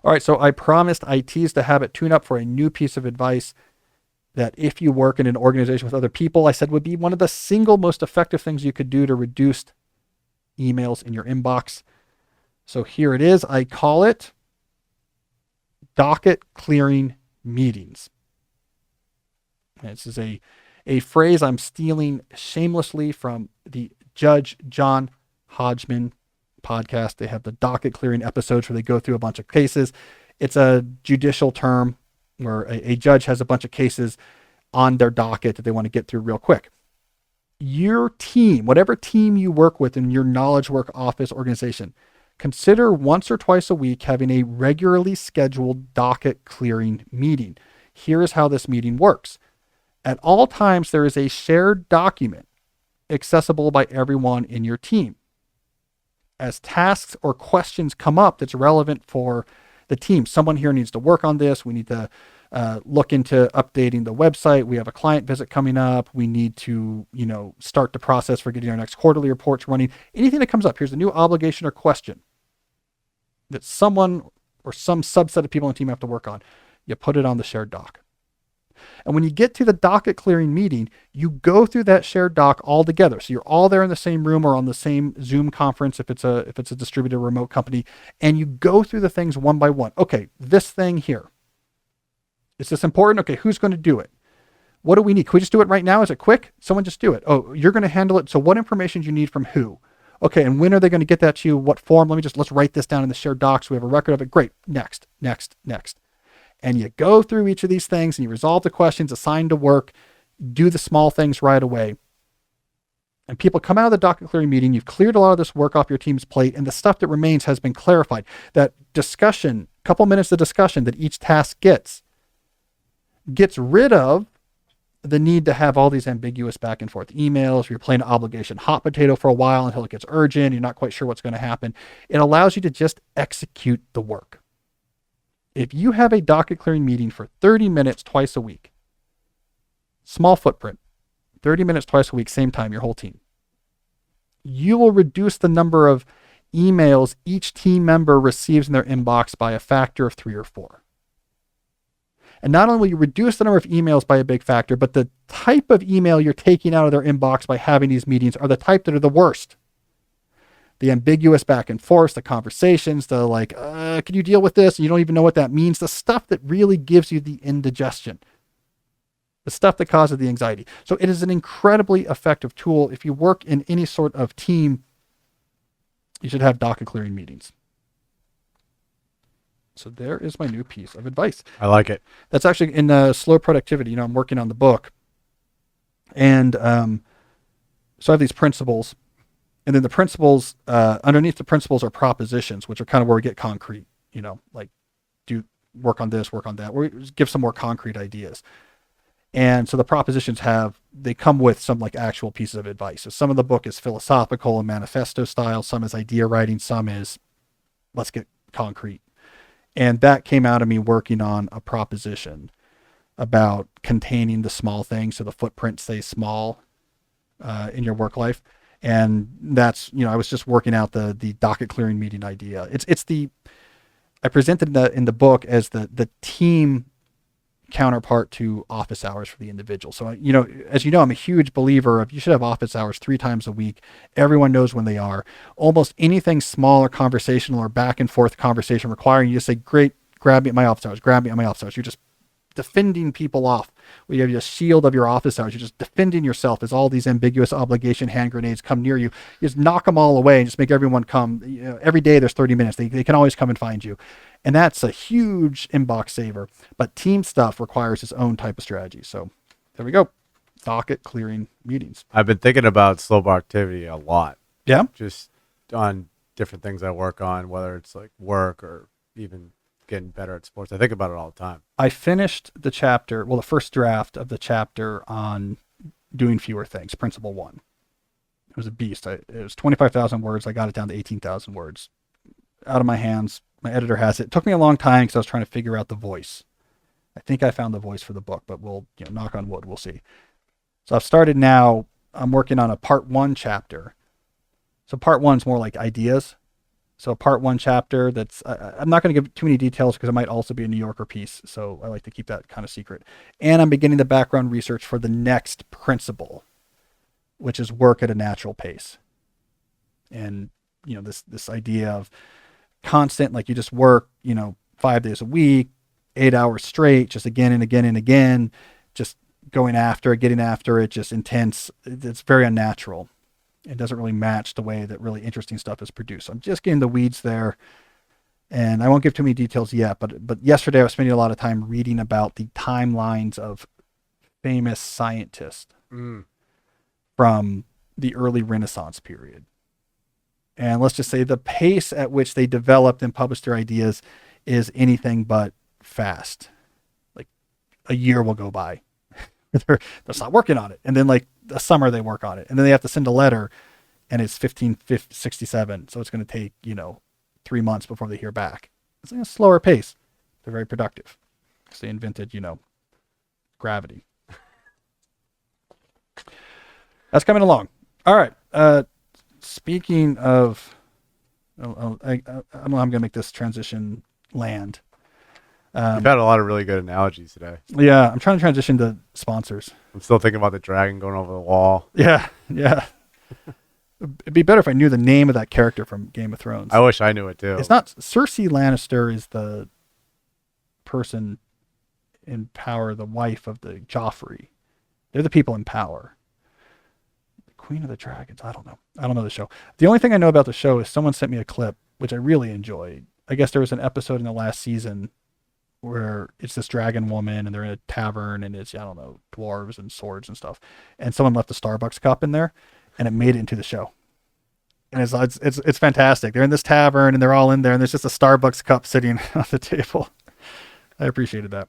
All right, so I promised, I teased the habit tune-up for a new piece of advice that if you work in an organization with other people, I said would be one of the single most effective things you could do to reduce emails in your inbox. So here it is. I call it Docket Clearing Meetings. This is a phrase I'm stealing shamelessly from the Judge John Hodgman podcast. They have the docket clearing episodes where they go through a bunch of cases. It's a judicial term where a judge has a bunch of cases on their docket that they want to get through real quick. Your team, whatever team you work with in your knowledge work office organization, consider once or twice a week having a regularly scheduled docket clearing meeting. Here is how this meeting works. At all times, there is a shared document accessible by everyone in your team. As tasks or questions come up that's relevant for the team, someone here needs to work on this. We need to look into updating the website. We have a client visit coming up. We need to, start the process for getting our next quarterly reports running. Anything that comes up, here's a new obligation or question that someone or some subset of people on the team have to work on. You put it on the shared doc. And when you get to the docket clearing meeting, you go through that shared doc all together. So you're all there in the same room or on the same Zoom conference if it's a distributed remote company, and you go through the things one by one. Okay, this thing here. Is this important? Okay, who's going to do it? What do we need? Can we just do it right now? Is it quick? Someone just do it. Oh, you're going to handle it. So what information do you need from who? Okay, and when are they going to get that to you? What form? Let's write this down in the shared doc so we have a record of it. Great. Next. And you go through each of these things and you resolve the questions, assign to work, do the small things right away. And people come out of the docket clearing meeting, you've cleared a lot of this work off your team's plate, and the stuff that remains has been clarified. That discussion, couple minutes of discussion that each task gets rid of the need to have all these ambiguous back and forth emails. You're playing obligation hot potato for a while until it gets urgent. You're not quite sure what's going to happen. It allows you to just execute the work. If you have a docket clearing meeting for 30 minutes twice a week, small footprint, 30 minutes twice a week, same time, your whole team, you will reduce the number of emails each team member receives in their inbox by a factor of 3 or 4. And not only will you reduce the number of emails by a big factor, but the type of email you're taking out of their inbox by having these meetings are the type that are the worst. The ambiguous back and forth, the conversations, the can you deal with this? And you don't even know what that means. The stuff that really gives you the indigestion. The stuff that causes the anxiety. So it is an incredibly effective tool. If you work in any sort of team, you should have docket clearing meetings. So there is my new piece of advice. I like it. That's actually in Slow Productivity. I'm working on the book. And so I have these principles. And then the principles, underneath the principles are propositions, which are kind of where we get concrete, do work on this, work on that, or give some more concrete ideas. And so the propositions they come with some actual pieces of advice. So some of the book is philosophical and manifesto style. Some is idea writing. Some is let's get concrete. And that came out of me working on a proposition about containing the small things so the footprint stays small in your work life. And that's, I was just working out the docket clearing meeting idea. I presented in the book as the team counterpart to office hours for the individual. So, as you know, I'm a huge believer of you should have office hours 3 times a week. Everyone knows when they are. Almost anything small or conversational or back and forth conversation requiring you to say, great, grab me at my office hours, grab me at my office hours. You're just defending people off. We have a shield of your office hours. You're just defending yourself as all these ambiguous obligation hand grenades come near you. You just knock them all away and just make everyone come. Every day there's 30 minutes. They can always come and find you. And that's a huge inbox saver. But team stuff requires its own type of strategy. So there we go. Docket clearing meetings. I've been thinking about slow productivity a lot. Yeah. Just on different things I work on, whether it's work or even getting better at sports. I think about it all the time. I finished the first draft of the chapter on doing fewer things, principle 1. It was a beast. It was 25,000 words. I got it down to 18,000 words. Out of my hands. My editor has it. It took me a long time because I was trying to figure out the voice. I think I found the voice for the book, but we'll, knock on wood, we'll see. So I've started now. I'm working on a part 1 chapter. So part 1's more like ideas. So part one chapter that's I'm not going to give too many details because it might also be a New Yorker piece. So I like to keep that kind of secret. And I'm beginning the background research for the next principle, which is work at a natural pace. And this idea of constant, like you just work 5 days a week, 8 hours straight, just again and again and again, just going after it, getting after it, just intense. It's very unnatural. It doesn't really match the way that really interesting stuff is produced. So I'm just getting the weeds there, and I won't give too many details yet. But yesterday I was spending a lot of time reading about the timelines of famous scientists from the early Renaissance period. And let's just say the pace at which they developed and published their ideas is anything but fast. Like a year will go by. They're not working on it. And then like a summer they work on it. And then they have to send a letter and it's 1567. So it's going to take, 3 months before they hear back. It's like a slower pace. They're very productive because they invented, gravity. That's coming along. All right. Speaking of, I don't know how I'm going to make this transition land. You've had a lot of really good analogies today. Yeah, I'm trying to transition to sponsors. I'm still thinking about the dragon going over the wall. Yeah. It'd be better if I knew the name of that character from Game of Thrones. I wish I knew it too. It's not Cersei Lannister is the person in power, the wife of the Joffrey. They're the people in power. The Queen of the Dragons. I don't know. I don't know the show. The only thing I know about the show is someone sent me a clip, which I really enjoyed. I guess there was an episode in the last season where it's this dragon woman and they're in a tavern and it's, I don't know, dwarves and swords and stuff. And someone left a Starbucks cup in there and it made it into the show. And it's fantastic. They're in this tavern and they're all in there and there's just a Starbucks cup sitting on the table. I appreciated that.